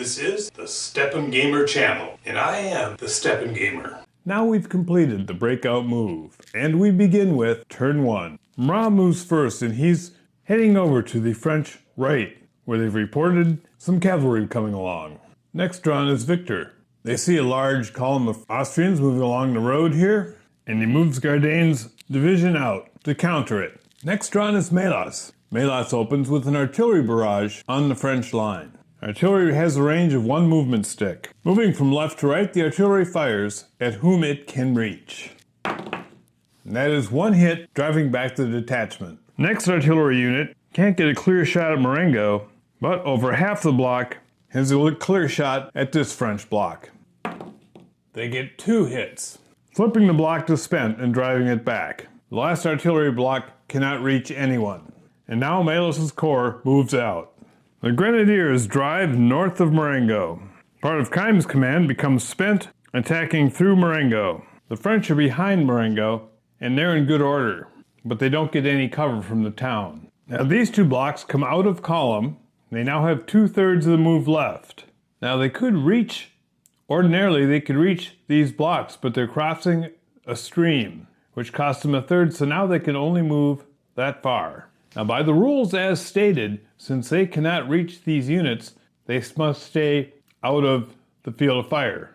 This is the Steppen Gamer channel, and I am the Steppen Gamer. Now we've completed the breakout move, and we begin with turn 1. Marengo moves first, and he's heading over to the French right, where they've reported some cavalry coming along. Next drawn is Victor. They see a large column of Austrians moving along the road here, and he moves Gardain's division out to counter it. Next drawn is Melas. Melas opens with an artillery barrage on the French line. Artillery has a range of 1 movement stick. Moving from left to right, the artillery fires at whom it can reach. And that is 1 hit, driving back the detachment. Next artillery unit can't get a clear shot at Marengo, but over half the block has a clear shot at this French block. They get 2 hits, flipping the block to spent and driving it back. The last artillery block cannot reach anyone. And now Melas' corps moves out. The Grenadiers drive north of Marengo. Part of Keim's command becomes spent attacking through Marengo. The French are behind Marengo, and they're in good order, but they don't get any cover from the town. Now these 2 blocks come out of column. They now have 2/3 of the move left. Now they could reach, ordinarily they could reach these blocks, but they're crossing a stream, which costs them 1/3, so now they can only move that far. Now by the rules as stated, since they cannot reach these units, they must stay out of the field of fire.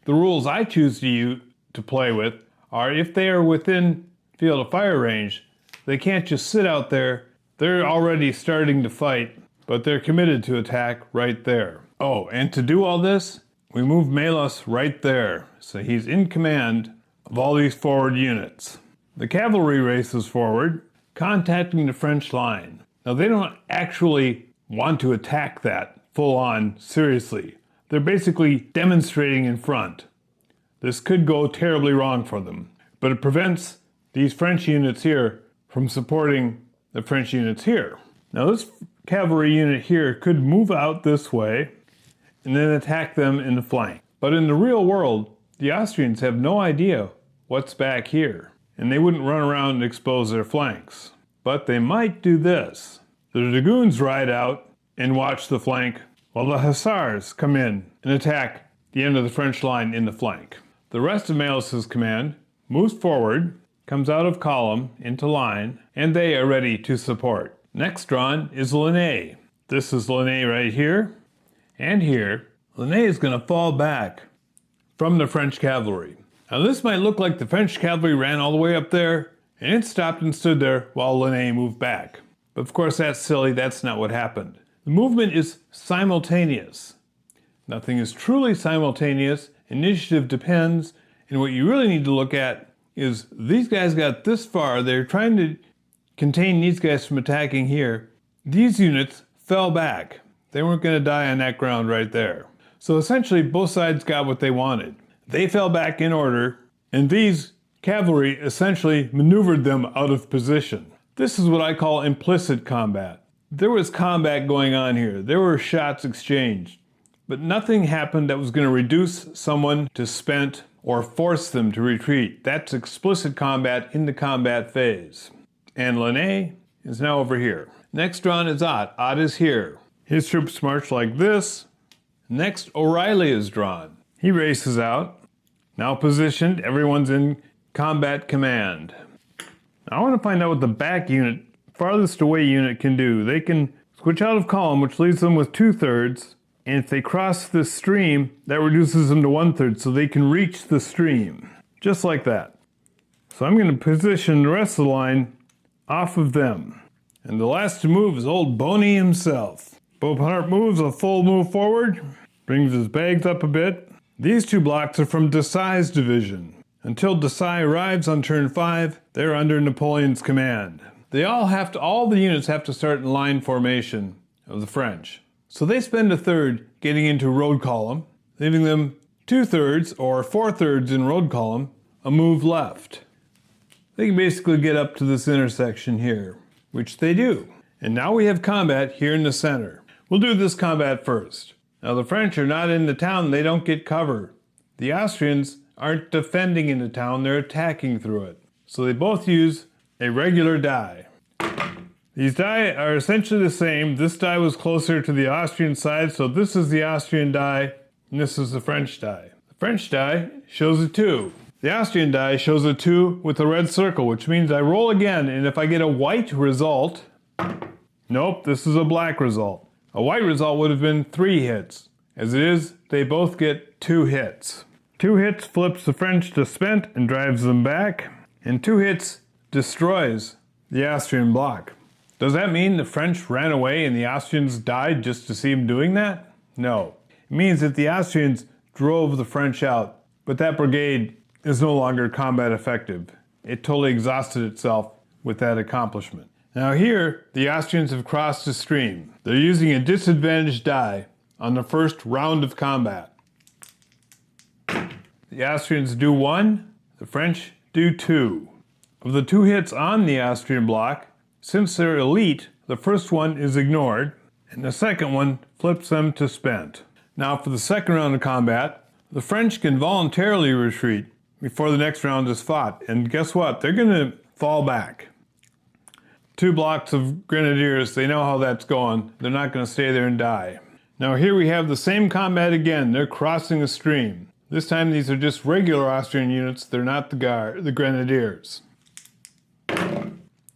The rules I choose to play with are if they are within field of fire range, they can't just sit out there. They're already starting to fight, but they're committed to attack right there. Oh, and to do all this, we move Melas right there, so he's in command of all these forward units. The cavalry races forward, contacting the French line. Now they don't actually want to attack that full on seriously. They're basically demonstrating in front. This could go terribly wrong for them, but it prevents these French units here from supporting the French units here. Now this cavalry unit here could move out this way and then attack them in the flank. But in the real world, the Austrians have no idea what's back here, and they wouldn't run around and expose their flanks. But they might do this. The dragoons ride out and watch the flank, while the hussars come in and attack the end of the French line in the flank. The rest of Melas' command moves forward, comes out of column into line, and they are ready to support. Next drawn is Lannes. This is Lannes right here and here. Lannes is going to fall back from the French cavalry. Now this might look like the French cavalry ran all the way up there and it stopped and stood there while Lannes moved back. But of course that's silly, that's not what happened. The movement is simultaneous. Nothing is truly simultaneous. Initiative depends, and what you really need to look at is these guys got this far, they're trying to contain these guys from attacking here. These units fell back. They weren't going to die on that ground right there. So essentially both sides got what they wanted. They fell back in order, and these cavalry essentially maneuvered them out of position. This is what I call implicit combat. There was combat going on here. There were shots exchanged, but nothing happened that was going to reduce someone to spent or force them to retreat. That's explicit combat in the combat phase. And Lannes is now over here. Next drawn is Ott. Ott is here. His troops march like this. Next, O'Reilly is drawn. He races out. Now positioned, everyone's in combat command. Now I want to find out what the back unit, farthest away unit, can do. They can switch out of column, which leaves them with 2/3, and if they cross this stream, that reduces them to 1/3, so they can reach the stream. Just like that. So I'm going to position the rest of the line off of them. And the last to move is old Boney himself. Beaupart moves a full move forward, brings his bags up a bit. These 2 blocks are from Desai's division. Until Desai arrives on turn 5, they're under Napoleon's command. All the units have to start in line formation of the French. So they spend 1/3 getting into road column, leaving them 2/3 or 4/3 in road column, a move left. They can basically get up to this intersection here, which they do. And now we have combat here in the center. We'll do this combat first. Now the French are not in the town, they don't get cover. The Austrians aren't defending in the town, they're attacking through it. So they both use a regular die. These die are essentially the same. This die was closer to the Austrian side, so this is the Austrian die, and this is the French die. The French die shows a 2. The Austrian die shows a 2 with a red circle, which means I roll again, and if I get a white result, nope, this is a black result. A white result would have been 3 hits. As it is, they both get 2 hits. 2 hits flips the French to spent and drives them back, and 2 hits destroys the Austrian block. Does that mean the French ran away and the Austrians died just to see him doing that? No. It means that the Austrians drove the French out, but that brigade is no longer combat effective. It totally exhausted itself with that accomplishment. Now here, the Austrians have crossed a stream. They're using a disadvantaged die on the first round of combat. The Austrians do 1, the French do 2. Of the 2 hits on the Austrian block, since they're elite, the first one is ignored, and the second one flips them to spent. Now for the second round of combat, the French can voluntarily retreat before the next round is fought, and guess what? They're going to fall back. 2 blocks of grenadiers, they know how that's going. They're not going to stay there and die. Now here we have the same combat again. They're crossing a stream. This time these are just regular Austrian units. They're not the grenadiers.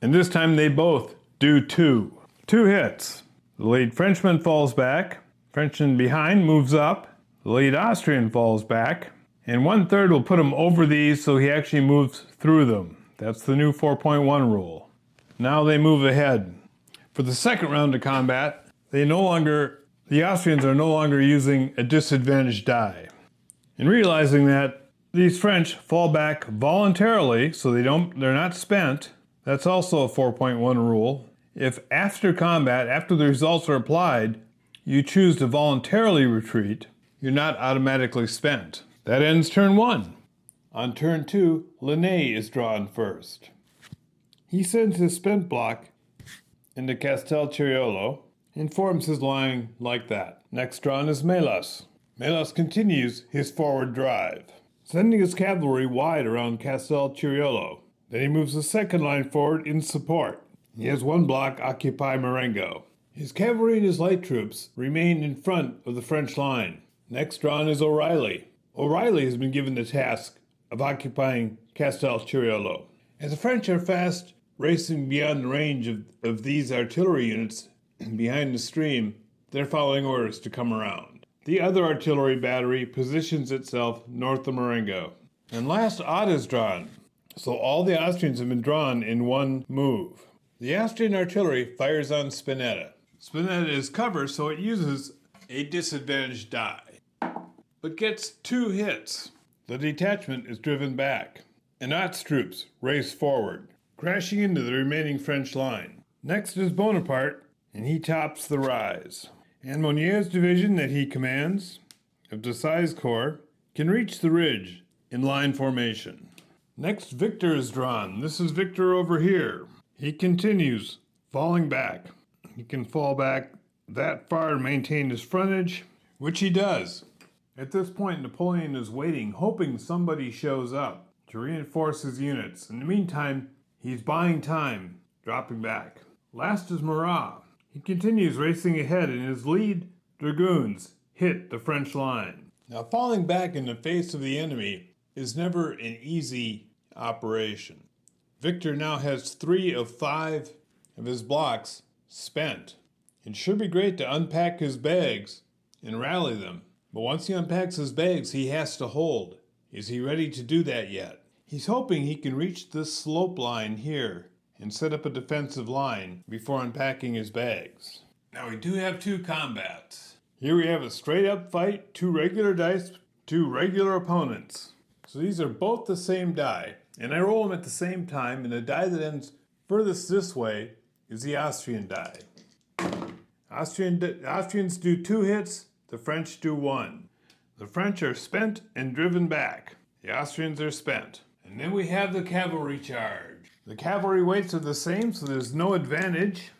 And this time they both do 2. 2 hits. The lead Frenchman falls back. Frenchman behind moves up. The lead Austrian falls back. And 1/3 will put him over these so he actually moves through them. That's the new 4.1 rule. Now they move ahead. For the second round of combat, the Austrians are no longer using a disadvantaged die. In realizing that these French fall back voluntarily, so they're not spent, that's also a 4.1 rule. If after combat, after the results are applied, you choose to voluntarily retreat, you're not automatically spent. That ends turn 1. On turn 2, Linné is drawn first. He sends his spent block into Castelcirolo and forms his line like that. Next drawn is Melas. Melas continues his forward drive, sending his cavalry wide around Castelcirolo. Then he moves the second line forward in support. He has 1 block occupy Marengo. His cavalry and his light troops remain in front of the French line. Next drawn is O'Reilly. O'Reilly has been given the task of occupying Castelcirolo. As the French are fast racing beyond the range of these artillery units behind the stream, they're following orders to come around. The other artillery battery positions itself north of Marengo. And last Odd is drawn, so all the Austrians have been drawn in one move. The Austrian artillery fires on Spinetta. Spinetta is cover, so it uses a disadvantaged die, but gets 2 hits. The detachment is driven back, and Ott's troops race forward, crashing into the remaining French line. Next is Bonaparte, and he tops the rise. And Monier's division that he commands, of Desai's corps, can reach the ridge in line formation. Next, Victor is drawn. This is Victor over here. He continues falling back. He can fall back that far to maintain his frontage, which he does. At this point, Napoleon is waiting, hoping somebody shows up to reinforce his units. In the meantime, he's buying time, dropping back. Last is Murat. He continues racing ahead, and his lead dragoons hit the French line. Now, falling back in the face of the enemy is never an easy operation. Victor now has 3 of 5 of his blocks spent. It should be great to unpack his bags and rally them. But once he unpacks his bags, he has to hold. Is he ready to do that yet? He's hoping he can reach this slope line here and set up a defensive line before unpacking his bags. Now we do have 2 combats. Here we have a straight up fight, 2 regular dice, 2 regular opponents. So these are both the same die, and I roll them at the same time, and the die that ends furthest this way is the Austrian die. Austrians do 2 hits, the French do 1. The French are spent and driven back. The Austrians are spent. And then we have the cavalry charge. The cavalry weights are the same, so there's no advantage.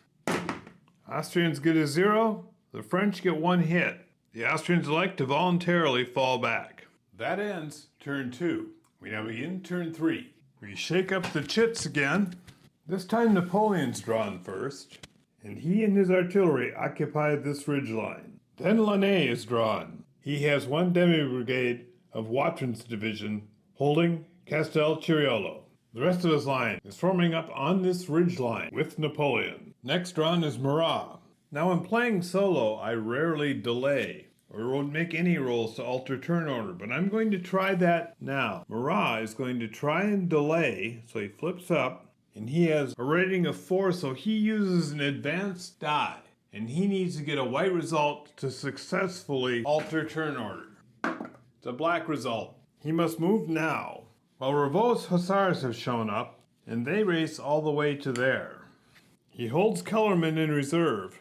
Austrians get a 0, the French get 1 hit. The Austrians elect to voluntarily fall back. That ends turn 2. We now begin turn 3. We shake up the chits again. This time Napoleon's drawn first, and he and his artillery occupy this ridgeline. Then Launay is drawn. He has one demi-brigade of Watrin's division holding Castelcicciolo. The rest of his line is forming up on this ridgeline with Napoleon. Next drawn is Murat. Now when playing solo, I rarely delay or won't make any rolls to alter turn order, but I'm going to try that now. Murat is going to try and delay, so he flips up, and he has a rating of 4, so he uses an advanced die, and he needs to get a white result to successfully alter turn order. It's a black result. He must move now. While Ravo's hussars have shown up, and they race all the way to there. He holds Kellerman in reserve,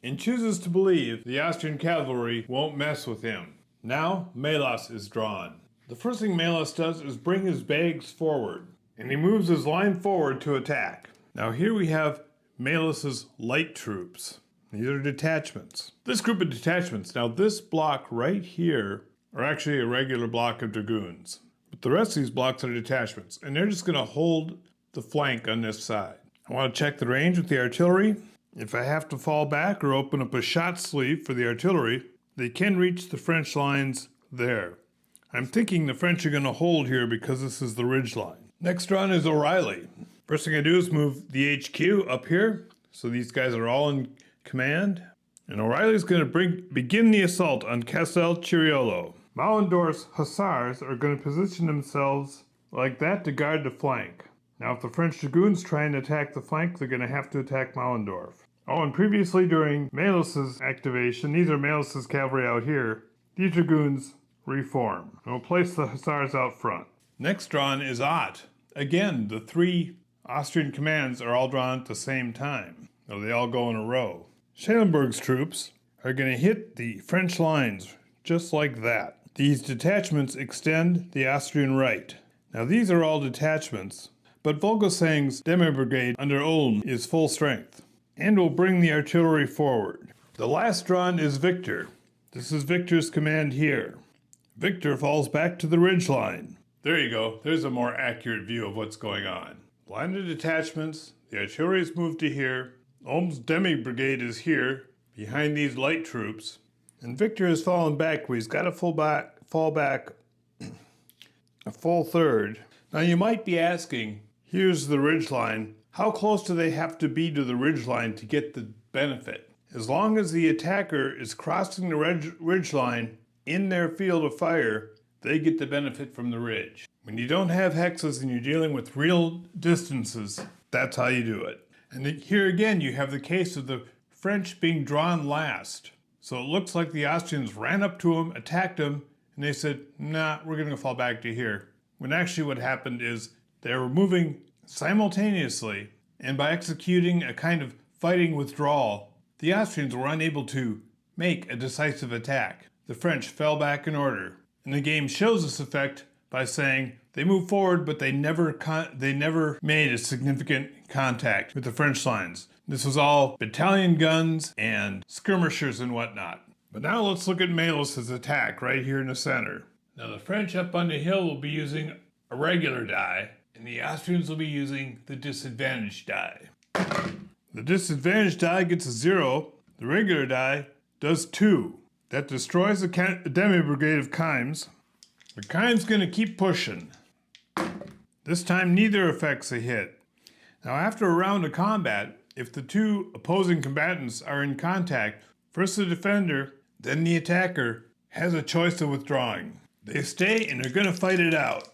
and chooses to believe the Austrian cavalry won't mess with him. Now, Melas is drawn. The first thing Melas does is bring his bags forward, and he moves his line forward to attack. Now here we have Melas's light troops. These are detachments. This group of detachments, now this block right here, are actually a regular block of dragoons. But the rest of these blocks are detachments, and they're just going to hold the flank on this side. I want to check the range with the artillery. If I have to fall back or open up a shot sleeve for the artillery, they can reach the French lines there. I'm thinking the French are going to hold here because this is the ridge line. Next drawn is O'Reilly. First thing I do is move the HQ up here, so these guys are all in command. And O'Reilly's going to begin the assault on Castelcicciolo. Maulendorf's hussars are going to position themselves like that to guard the flank. Now, if the French dragoons try and attack the flank, they're going to have to attack Maulendorf. Oh, and previously during Melas's activation, these are Melas's cavalry out here, these dragoons reform. And we'll place the hussars out front. Next drawn is Ott. Again, the 3 Austrian commands are all drawn at the same time. So they all go in a row. Schellenberg's troops are going to hit the French lines just like that. These detachments extend the Austrian right. Now these are all detachments, but Volgesang's demi-brigade under Ulm is full strength, and will bring the artillery forward. The last drawn is Victor. This is Victor's command here. Victor falls back to the ridgeline. There you go. There's a more accurate view of what's going on. Line of detachments, the artillery is moved to here. Ulm's demi-brigade is here, behind these light troops. And Victor has fallen back where he's got to fall back a full third. Now you might be asking, here's the ridgeline. How close do they have to be to the ridgeline to get the benefit? As long as the attacker is crossing the ridgeline in their field of fire, they get the benefit from the ridge. When you don't have hexes and you're dealing with real distances, that's how you do it. And here again, you have the case of the French being drawn last. So it looks like the Austrians ran up to them, attacked them, and they said, nah, we're going to fall back to here. When actually what happened is they were moving simultaneously, and by executing a kind of fighting withdrawal, the Austrians were unable to make a decisive attack. The French fell back in order. And the game shows this effect by saying they moved forward, but they never made a significant contact with the French lines. This was all battalion guns and skirmishers and whatnot. But now let's look at Melas's attack right here in the center. Now the French up on the hill will be using a regular die, and the Austrians will be using the disadvantaged die. The disadvantaged die gets a 0. The regular die does 2. That destroys the demi-brigade of Keims. But Keims going to keep pushing. This time neither affects a hit. Now after a round of combat, if the 2 opposing combatants are in contact, first the defender, then the attacker, has a choice of withdrawing. They stay and they're going to fight it out.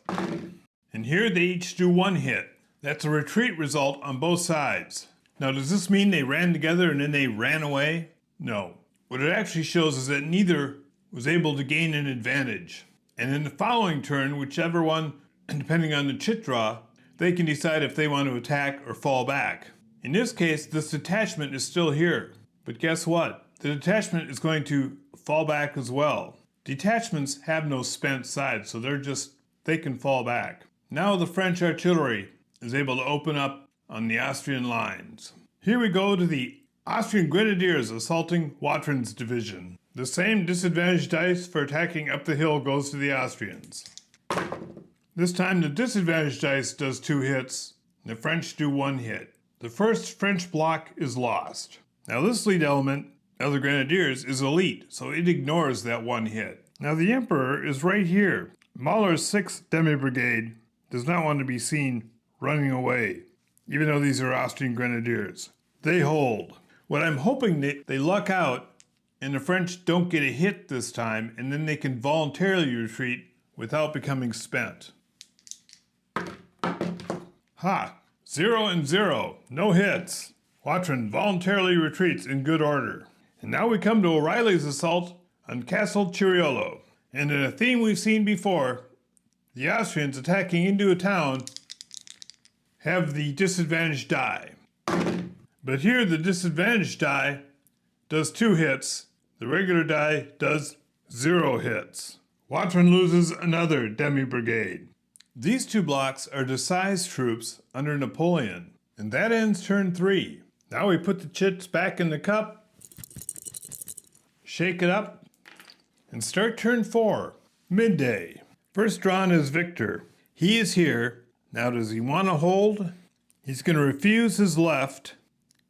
And here they each do 1 hit. That's a retreat result on both sides. Now does this mean they ran together and then they ran away? No. What it actually shows is that neither was able to gain an advantage. And in the following turn, whichever one, depending on the chit draw, they can decide if they want to attack or fall back. In this case, this detachment is still here. But guess what? The detachment is going to fall back as well. Detachments have no spent sides, so they can fall back. Now the French artillery is able to open up on the Austrian lines. Here we go to the Austrian grenadiers assaulting Watrin's division. The same disadvantaged dice for attacking up the hill goes to the Austrians. This time the disadvantaged dice does 2 hits, and the French do 1 hit. The first French block is lost. Now this lead element of the Grenadiers is elite, so it ignores that one hit. Now the Emperor is right here. Mahler's 6th Demi-Brigade does not want to be seen running away, even though these are Austrian Grenadiers. They hold. What I'm hoping they luck out and the French don't get a hit this time, and then they can voluntarily retreat without becoming spent. Ha! 0 and 0. No hits. Watrin voluntarily retreats in good order. And now we come to O'Reilly's assault on Castle Ciriolo. And in a theme we've seen before, the Austrians attacking into a town have the disadvantaged die. But here the disadvantaged die does 2 hits. The regular die does 0 hits. Watrin loses another demi-brigade. These 2 blocks are decisive troops under Napoleon. And that ends turn 3. Now we put the chits back in the cup, shake it up, and start turn 4. Midday. First drawn is Victor. He is here. Now does he want to hold? He's going to refuse his left.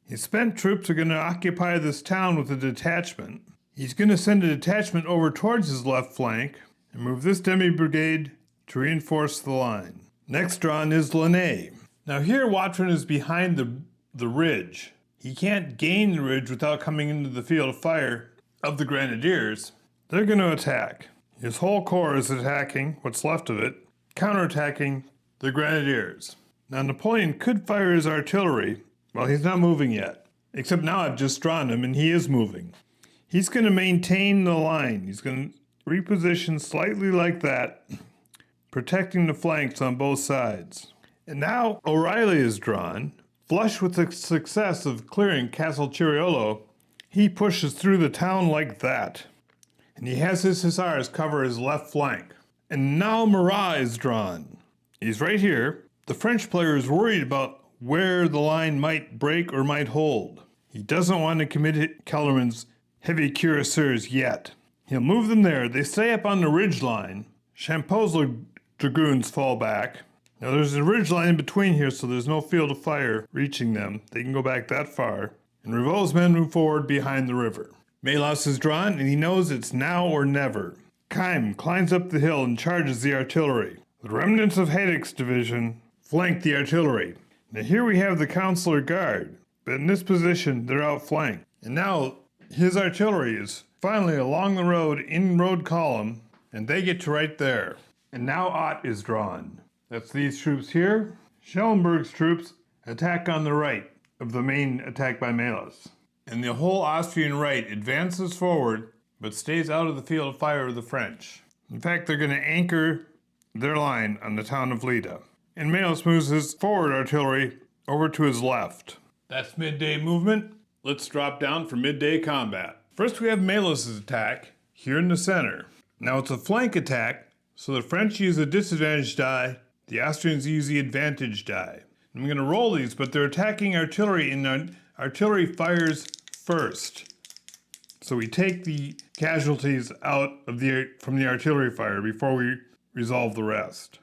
His spent troops are going to occupy this town with a detachment. He's going to send a detachment over towards his left flank and move this demi-brigade to reinforce the line. Next drawn is Lannes. Now here Watrin is behind the ridge. He can't gain the ridge without coming into the field of fire of the Grenadiers. They're going to attack. His whole corps is attacking, what's left of it, counterattacking the Grenadiers. Now Napoleon could fire his artillery. Well, he's not moving yet. Except now I've just drawn him and he is moving. He's going to maintain the line. He's going to reposition slightly like that, protecting the flanks on both sides. And now O'Reilly is drawn. Flush with the success of clearing Castle Ciriolo, he pushes through the town like that. And he has his hussars cover his left flank. And now Marat is drawn. He's right here. The French player is worried about where the line might break or might hold. He doesn't want to commit Kellerman's heavy cuirassiers yet. He'll move them there. They stay up on the ridge line. Champeau's dragoons fall back. Now there's a ridge line in between here, so there's no field of fire reaching them. They can go back that far. And Rivault's men move forward behind the river. Melas is drawn, and he knows it's now or never. Keim climbs up the hill and charges the artillery. The remnants of Haedek's division flank the artillery. Now here we have the Councillor Guard, but in this position they're outflanked. And now his artillery is finally along the road in road column, and they get to right there. And now Ott is drawn. That's these troops here. Schellenberg's troops attack on the right of the main attack by Melas. And the whole Austrian right advances forward, but stays out of the field of fire of the French. In fact, they're going to anchor their line on the town of Lida. And Melas moves his forward artillery over to his left. That's midday movement. Let's drop down for midday combat. First we have Melas' attack here in the center. Now it's a flank attack, so the French use a disadvantage die, the Austrians use the advantage die. I'm going to roll these, but they're attacking artillery, and artillery fires first. So we take the casualties out of from the artillery fire before we resolve the rest.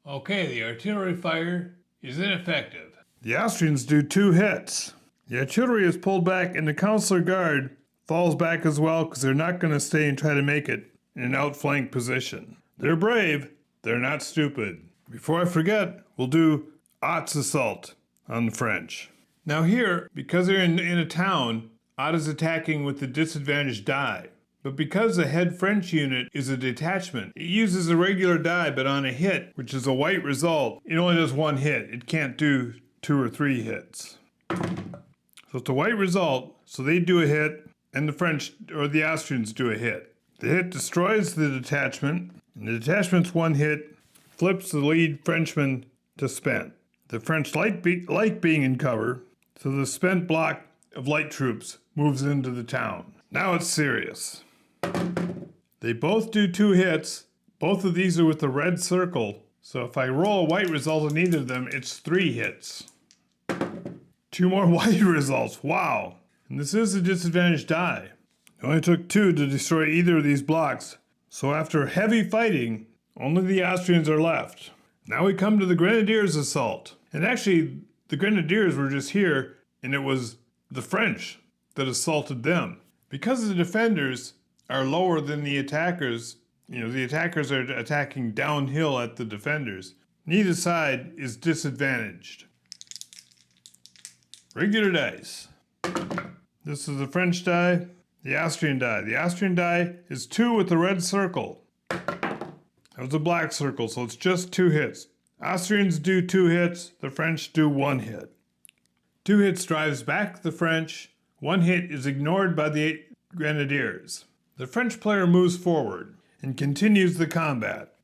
Okay, the artillery fire is ineffective. The Austrians do 2 hits. The artillery is pulled back, and the Councillor Guard falls back as well because they're not going to stay and try to make it in an outflank position. They're brave. They're not stupid. Before I forget, we'll do Ott's assault on the French. Now here, because they're in a town, Ott is attacking with the disadvantaged die. But because the head French unit is a detachment, it uses a regular die, but on a hit, which is a white result, it only does 1 hit. It can't do 2 or 3 hits. So it's a white result, so they do a hit, and the French, or the Austrians, do a hit. The hit destroys the detachment, and the detachment's 1 hit flips the lead Frenchman to spent. The French like being in cover, so the spent block of light troops moves into the town. Now it's serious. They both do 2 hits. Both of these are with the red circle, so if I roll a white result on either of them, it's 3 hits. 2 more white results. Wow. And this is a disadvantaged die. It only took 2 to destroy either of these blocks, so after heavy fighting, only the Austrians are left. Now we come to the Grenadiers' assault. And actually, the Grenadiers were just here, and it was the French that assaulted them. Because the defenders are lower than the attackers, the attackers are attacking downhill at the defenders. Neither side is disadvantaged. Regular dice. This is the French die, the Austrian die. The Austrian die is 2 with the red circle. That was a black circle, so it's just 2 hits. Austrians do 2 hits, the French do 1 hit. 2 hits drives back the French, 1 hit is ignored by the Grenadiers. The French player moves forward and continues the combat.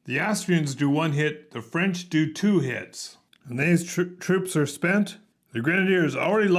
The Austrians do 1 hit, the French do 2 hits. And these troops are spent. The Grenadiers already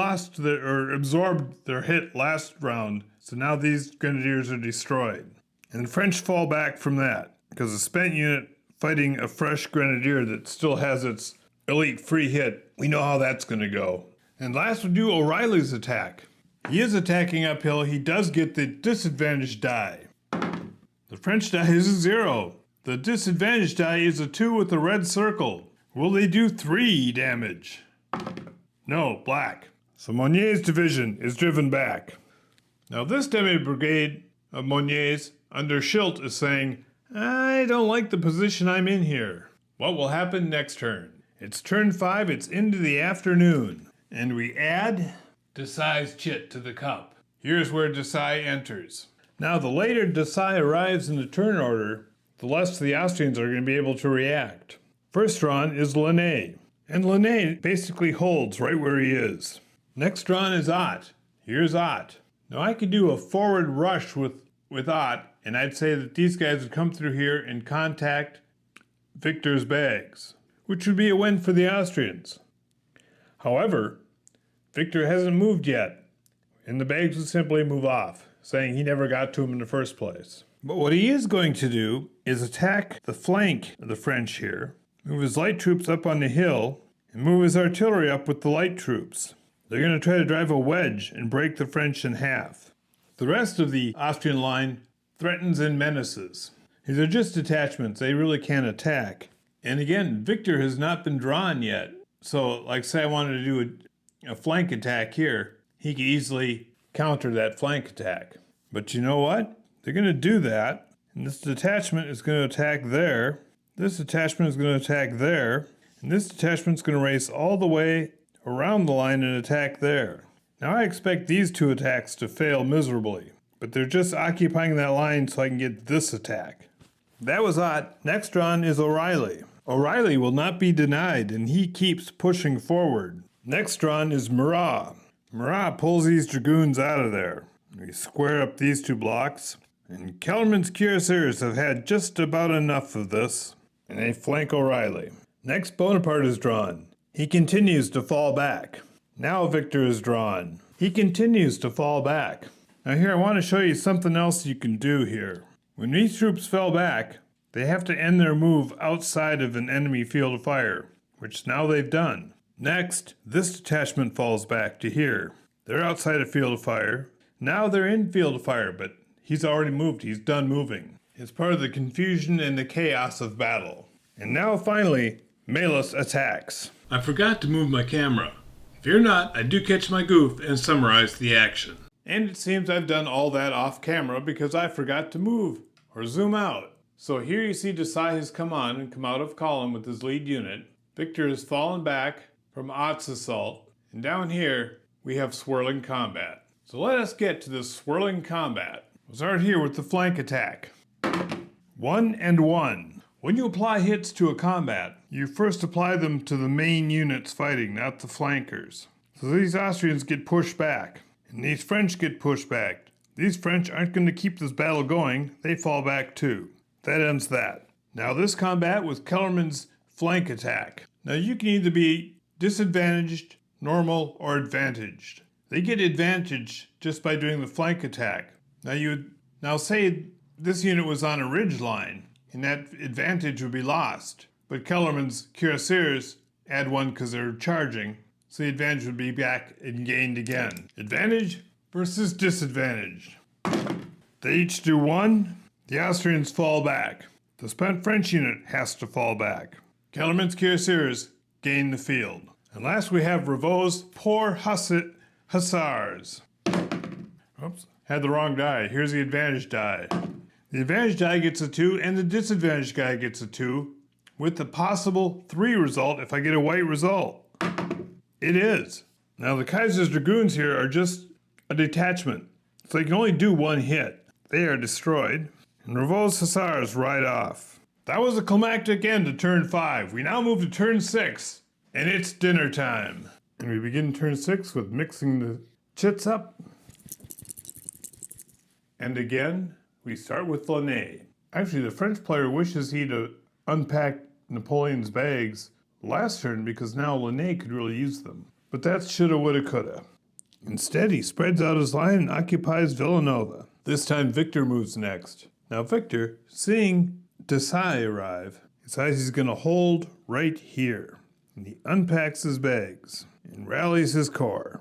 absorbed their hit last round, so now these Grenadiers are destroyed. And the French fall back from that, because a spent unit fighting a fresh Grenadier that still has its elite free hit, we know how that's going to go. And last we'll do O'Reilly's attack. He is attacking uphill, he does get the disadvantaged die. The French die is a 0. The disadvantaged die is a 2 with a red circle. Will they do 3 damage? No, black. So Monier's division is driven back. Now this demi-brigade of Monier's under Schilt is saying, I don't like the position I'm in here. What will happen next turn? It's turn 5, it's into the afternoon. And we add Desai's chit to the cup. Here's where Desai enters. Now the later Desai arrives in the turn order, the less the Austrians are going to be able to react. First drawn is Linné. And Linné basically holds right where he is. Next drawn is Ott. Here's Ott. Now I could do a forward rush with Ott, and I'd say that these guys would come through here and contact Victor's bags, which would be a win for the Austrians. However, Victor hasn't moved yet, and the bags would simply move off, saying he never got to him in the first place. But what he is going to do is attack the flank of the French here, move his light troops up on the hill, and move his artillery up with the light troops. They're going to try to drive a wedge and break the French in half. The rest of the Austrian line threatens and menaces. These are just detachments, they really can't attack. And again, Victor has not been drawn yet. So, like say I wanted to do a flank attack here, he could easily counter that flank attack. But you know what? They're going to do that, and this detachment is going to attack there. This detachment is going to attack there, and this detachment is going to race all the way around the line and attack there. Now I expect these 2 attacks to fail miserably, but they're just occupying that line so I can get this attack. That was Ott. Next drawn is O'Reilly. O'Reilly will not be denied, and he keeps pushing forward. Next drawn is Murat. Murat pulls these dragoons out of there. We square up these 2 blocks, and Kellerman's cuirassiers have had just about enough of this, and they flank O'Reilly. Next, Bonaparte is drawn. He continues to fall back. Now Victor is drawn. He continues to fall back. Now here I want to show you something else you can do here. When these troops fell back, they have to end their move outside of an enemy field of fire, which now they've done. Next, this detachment falls back to here. They're outside a field of fire. Now they're in field of fire, but he's already moved. He's done moving. It's part of the confusion and the chaos of battle. And now finally, Melas attacks. I forgot to move my camera. Fear not, I do catch my goof and summarize the action. And it seems I've done all that off camera because I forgot to move or zoom out. So here you see Desai has come on and come out of column with his lead unit. Victor has fallen back from Ott's assault. And down here, we have swirling combat. So let us get to this swirling combat. We'll start here with the flank attack. 1 and 1. When you apply hits to a combat, you first apply them to the main units fighting, not the flankers. So these Austrians get pushed back, and these French get pushed back. These French aren't going to keep this battle going, they fall back too. That ends that. Now this combat was Kellerman's flank attack. Now you can either be disadvantaged, normal, or advantaged. They get advantage just by doing the flank attack. Now say this unit was on a ridge line, and that advantage would be lost. But Kellerman's cuirassiers add 1 because they're charging, so the advantage would be back and gained again. Advantage versus disadvantage. They each do 1. The Austrians fall back. The spent French unit has to fall back. Kellerman's cuirassiers gain the field. And last we have Ravo's poor hussars. Oops, had the wrong die. Here's the advantage die. The advantage die gets a 2 and the disadvantage die gets a 2 with the possible 3 result if I get a white result. It is. Now the Kaiser's Dragoons here are just a detachment, so they can only do 1 hit. They are destroyed, and Ravo's hussars ride off. That was a climactic end to turn 5. We now move to turn 6, and it's dinner time. And we begin turn 6 with mixing the chits up. And again, we start with Launay. Actually, the French player wishes he'd unpack Napoleon's bags last turn because now Launay could really use them. But that's shoulda, woulda, coulda. Instead, he spreads out his line and occupies Villanova. This time, Victor moves next. Now, Victor, seeing Desai arrive, decides he's going to hold right here. And he unpacks his bags and rallies his corps.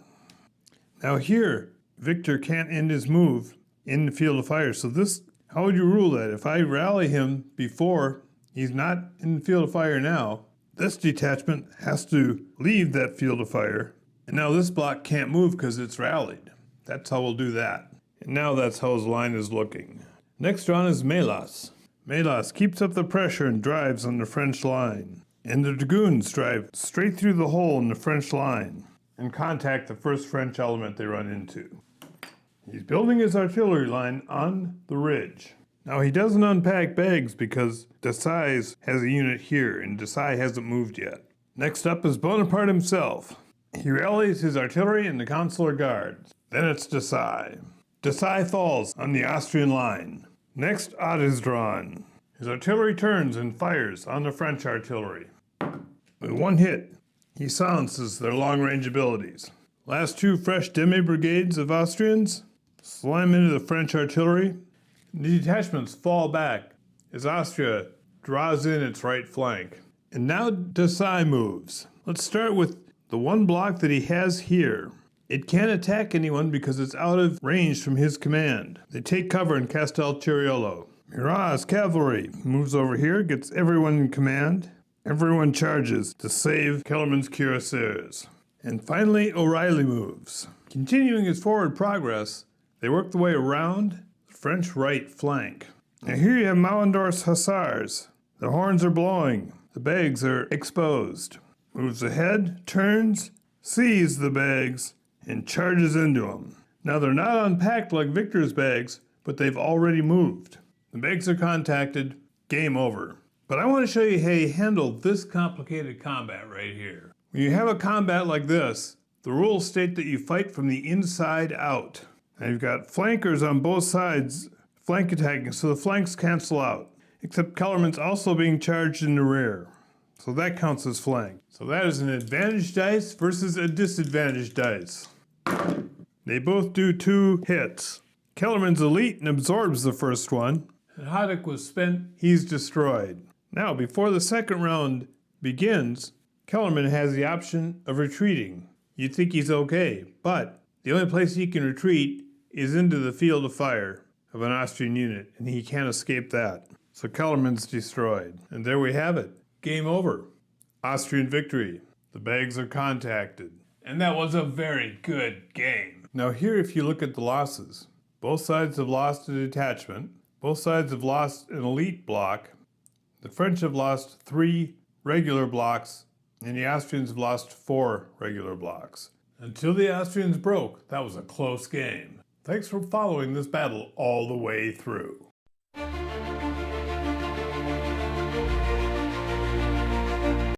Now here, Victor can't end his move in the field of fire. So this, how would you rule that? If I rally him before he's not in the field of fire now, this detachment has to leave that field of fire. And now this block can't move because it's rallied. That's how we'll do that. And now that's how his line is looking. Next on is Melas. Melas keeps up the pressure and drives on the French line. And the Dragoons drive straight through the hole in the French line and contact the first French element they run into. He's building his artillery line on the ridge. Now he doesn't unpack bags because Desai has a unit here and Desai hasn't moved yet. Next up is Bonaparte himself. He rallies his artillery and the consular guards. Then it's Desai. Desai falls on the Austrian line. Next, Ott is drawn. His artillery turns and fires on the French artillery. With 1 hit, he silences their long-range abilities. Last 2 fresh demi-brigades of Austrians slam into the French artillery. The detachments fall back as Austria draws in its right flank. And now Desai moves. Let's start with the 1 block that he has here. It can't attack anyone because it's out of range from his command. They take cover in Castel Ciriolo. Murat's cavalry moves over here, gets everyone in command. Everyone charges to save Kellerman's cuirassiers. And finally, O'Reilly moves. Continuing his forward progress, they work their way around the French right flank. Now here you have Mauendorf's hussars. The horns are blowing. The bags are exposed. Moves ahead, turns, sees the bags, and charges into them. Now they're not unpacked like Victor's bags, but they've already moved. The bags are contacted, game over. But I want to show you how you handle this complicated combat right here. When you have a combat like this, the rules state that you fight from the inside out. Now you've got flankers on both sides, flank attacking, so the flanks cancel out. Except Kellerman's also being charged in the rear. So that counts as flank. So that is an advantage dice versus a disadvantage dice. They both do 2 hits. Kellerman's elite and absorbs the first one. And Haddock was spent, he's destroyed. Now, before the second round begins, Kellerman has the option of retreating. You'd think he's okay, but the only place he can retreat is into the field of fire of an Austrian unit, and he can't escape that. So Kellerman's destroyed. And there we have it. Game over. Austrian victory. The bags are contacted. And that was a very good game. Now here, if you look at the losses, both sides have lost a detachment. Both sides have lost an elite block. The French have lost 3 regular blocks, and the Austrians have lost 4 regular blocks. Until the Austrians broke, that was a close game. Thanks for following this battle all the way through.